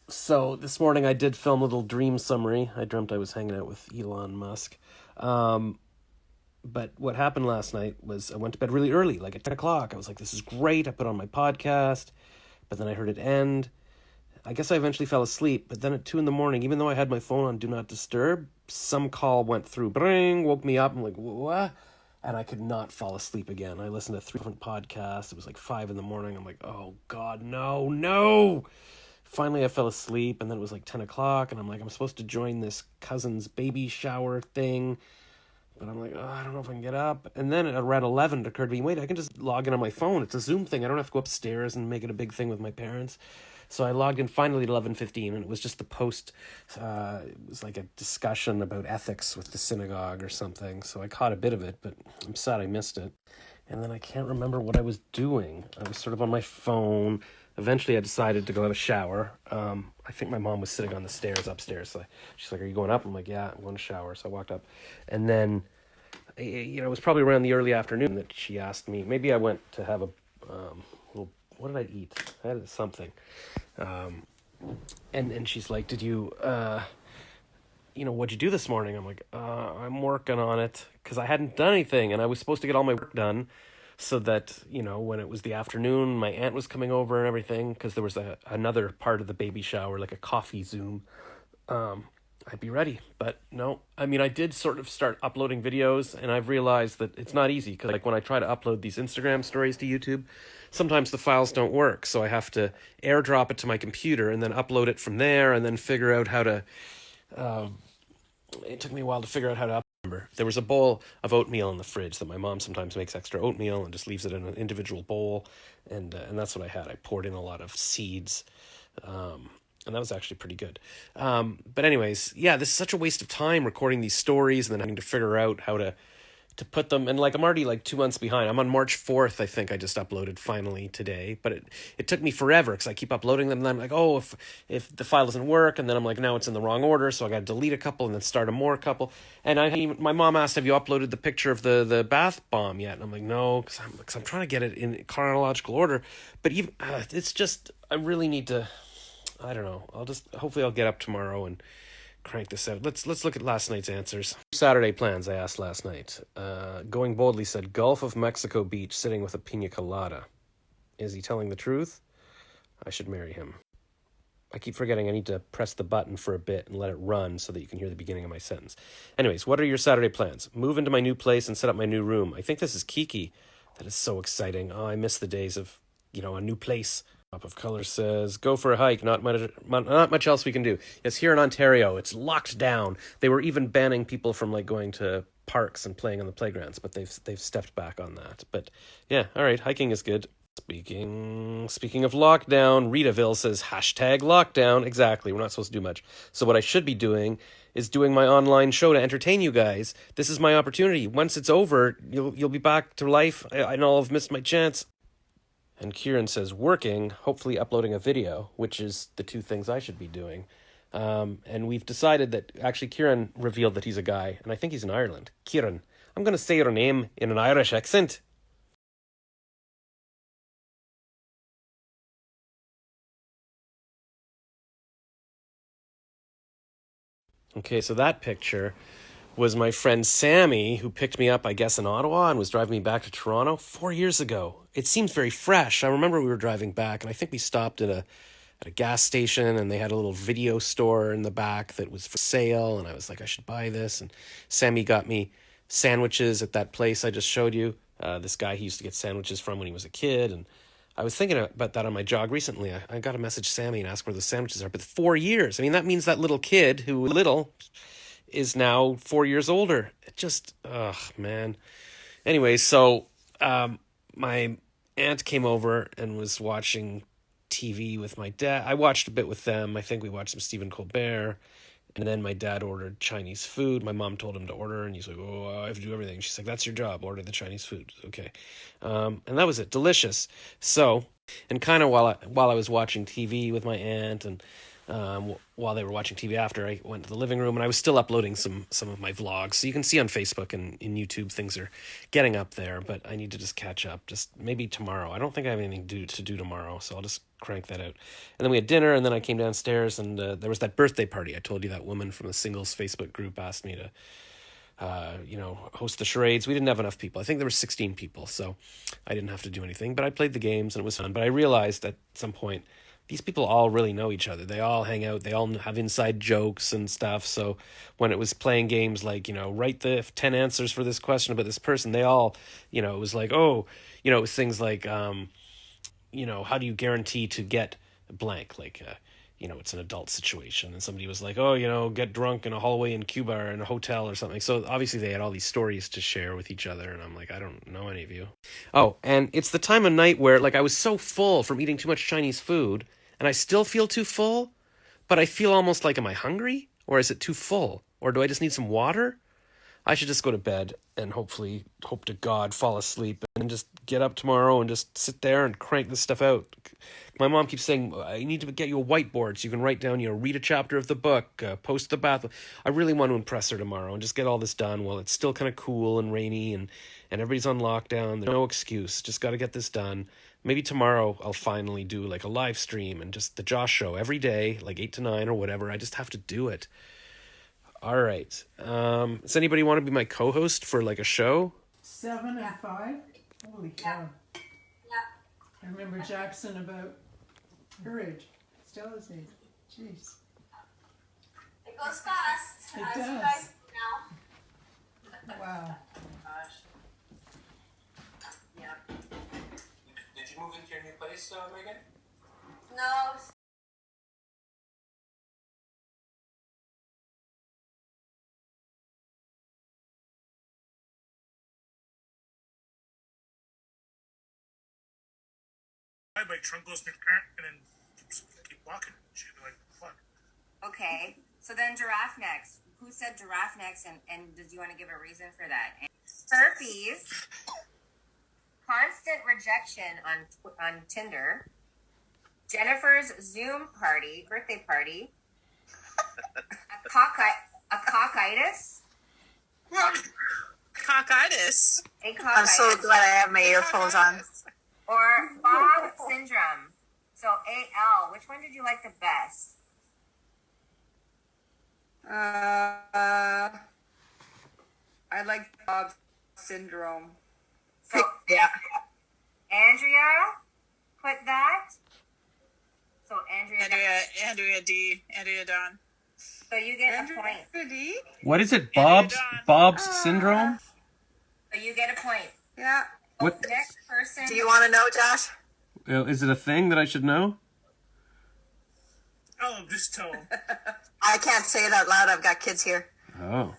So this morning I did film a little dream summary. I dreamt I was hanging out with Elon Musk. But what happened last night was I went to bed really early, like at 10 o'clock. I was like, this is great. I put on my podcast, but then I heard it end. I guess I eventually fell asleep, but then at 2 in the morning, even though I had my phone on Do Not Disturb, some call went through, bring, woke me up. I'm like, what? And I could not fall asleep again. I listened to 3 different podcasts. It was like 5 in the morning. I'm like, oh God, no. Finally, I fell asleep, and then it was like 10 o'clock, and I'm like, I'm supposed to join this cousin's baby shower thing, but I'm like, oh, I don't know if I can get up. And then around 11, it occurred to me, wait, I can just log in on my phone. It's a Zoom thing. I don't have to go upstairs and make it a big thing with my parents. So I logged in finally at 11:15, and it was just the post. It was like a discussion about ethics with the synagogue or something. So I caught a bit of it, but I'm sad I missed it. And then I can't remember what I was doing. I was sort of on my phone. Eventually, I decided to go have a shower. I think my mom was sitting on the stairs upstairs. So she's like, are you going up? I'm like, yeah, I'm going to shower. So I walked up. And then, it was probably around the early afternoon that she asked me. Maybe I went to have a little, what did I eat? I had something. And she's like, did you, what'd you do this morning? I'm like, I'm working on it, because I hadn't done anything, and I was supposed to get all my work done so that, when it was the afternoon, my aunt was coming over and everything, because there was another part of the baby shower, like a coffee Zoom. I'd be ready, but no. I mean, I did sort of start uploading videos, and I've realized that it's not easy, because like when I try to upload these Instagram stories to YouTube, sometimes the files don't work, so I have to airdrop it to my computer and then upload it from there, and then figure out how to it took me a while to figure out how to remember. There was a bowl of oatmeal in the fridge that my mom sometimes makes extra oatmeal and just leaves it in an individual bowl, and that's what I had. I poured in a lot of seeds, and that was actually pretty good. But anyways, yeah, this is such a waste of time recording these stories and then having to figure out how to put them. And like, I'm already like 2 months behind. I'm on March 4th, I think I just uploaded finally today, but it took me forever because I keep uploading them, and I'm like, oh, if the file doesn't work, and then I'm like, now it's in the wrong order, so I got to delete a couple and then start a more couple. And my mom asked, have you uploaded the picture of the bath bomb yet? And I'm like, no, because I'm trying to get it in chronological order, but even it's just, I really need to, I don't know, hopefully I'll get up tomorrow and crank this out. Let's look at last night's answers. Saturday plans, I asked last night. Going Boldly said, Gulf of Mexico beach, sitting with a pina colada. Is he telling the truth? I should marry him. I keep forgetting I need to press the button for a bit and let it run so that you can hear the beginning of my sentence. Anyways, what are your Saturday plans? Move into my new place and set up my new room. I think this is Kiki. That is so exciting. Oh, I miss the days of, a new place. Pop of Color says, go for a hike, not much else we can do. Yes, here in Ontario, it's locked down. They were even banning people from like going to parks and playing on the playgrounds, but they've stepped back on that. But yeah, all right, hiking is good. Speaking of lockdown, Ritaville says, #lockdown. Exactly, we're not supposed to do much. So what I should be doing is doing my online show to entertain you guys. This is my opportunity. Once it's over, you'll be back to life. I know I've missed my chance. And Kieran says, working, hopefully uploading a video, which is the two things I should be doing. And we've decided that, actually, Kieran revealed that he's a guy, and I think he's in Ireland. Kieran, I'm going to say your name in an Irish accent. Okay, so that picture was my friend Sammy, who picked me up, I guess, in Ottawa and was driving me back to Toronto 4 years ago. It seems very fresh. I remember we were driving back, and I think we stopped at a gas station, and they had a little video store in the back that was for sale, and I was like, I should buy this. And Sammy got me sandwiches at that place I just showed you. This guy he used to get sandwiches from when he was a kid, and I was thinking about that on my jog recently. I got to message Sammy and ask where the sandwiches are. But 4 years, I mean, that means that little kid who was little is now 4 years older. It just, man. Anyway, so my aunt came over and was watching TV with my dad. I watched a bit with them. I think we watched some Stephen Colbert. And then my dad ordered Chinese food. My mom told him to order, and he's like, oh, I have to do everything. She's like, that's your job, order the Chinese food. Okay. And that was it. Delicious. So, and kind of while I was watching TV with my aunt and while they were watching TV. After I went to the living room, and I was still uploading some of my vlogs. So you can see on Facebook and in YouTube things are getting up there, but I need to just catch up. Just maybe tomorrow. I don't think I have anything to do tomorrow, so I'll just crank that out. And then we had dinner, and then I came downstairs, and there was that birthday party. I told you that woman from the singles Facebook group asked me to host the charades. We didn't have enough people. I think there were 16 people, so I didn't have to do anything, but I played the games and it was fun. But I realized at some point, these people all really know each other. They all hang out. They all have inside jokes and stuff. So when it was playing games like, write the 10 answers for this question about this person, they all, it was like, oh, it was things like, how do you guarantee to get blank? Like, it's an adult situation. And somebody was like, oh, get drunk in a hallway in Cuba or in a hotel or something. So obviously they had all these stories to share with each other. And I'm like, I don't know any of you. Oh, and it's the time of night where, like, I was so full from eating too much Chinese food and I still feel too full, but I feel almost like, am I hungry? Or is it too full? Or do I just need some water? I should just go to bed and hopefully, hope to God, fall asleep and just get up tomorrow and just sit there and crank this stuff out. My mom keeps saying, I need to get you a whiteboard so you can write down, read a chapter of the book, post the bath. I really want to impress her tomorrow and just get all this done while it's still kind of cool and rainy and everybody's on lockdown. There's no excuse. Just got to get this done. Maybe tomorrow I'll finally do like a live stream and just the Josh show every day, like 8 to 9 or whatever. I just have to do it. All right. Does anybody want to be my co-host for like a show? 7 and 5? Holy cow. Yeah. I remember Jackson about her age. Stella's age. Jeez. It goes fast. It as does. You guys know. Wow. Gosh. Yeah. Did you move into your new place, Megan? No. My trunk goes and then keep walking. She'd be like, fuck. Okay. So then giraffe next. Who said giraffe next and did you want to give a reason for that? Herpes. Constant rejection on Tinder. Jennifer's Zoom party, birthday party. A cockitis. Cockitis. A cockitis. I'm so glad I have my earphones on. Or Bob syndrome. So AL, which one did you like the best? I like Bob syndrome. So Yeah. Andrea put that. So Andrea D. Andrea Don. So you get a point. Goody. What is it? Bob's syndrome? So you get a point. Yeah. What? Next person. Do you want to know, Josh? Is it a thing that I should know? Oh, this tone. I can't say it out loud. I've got kids here. Oh.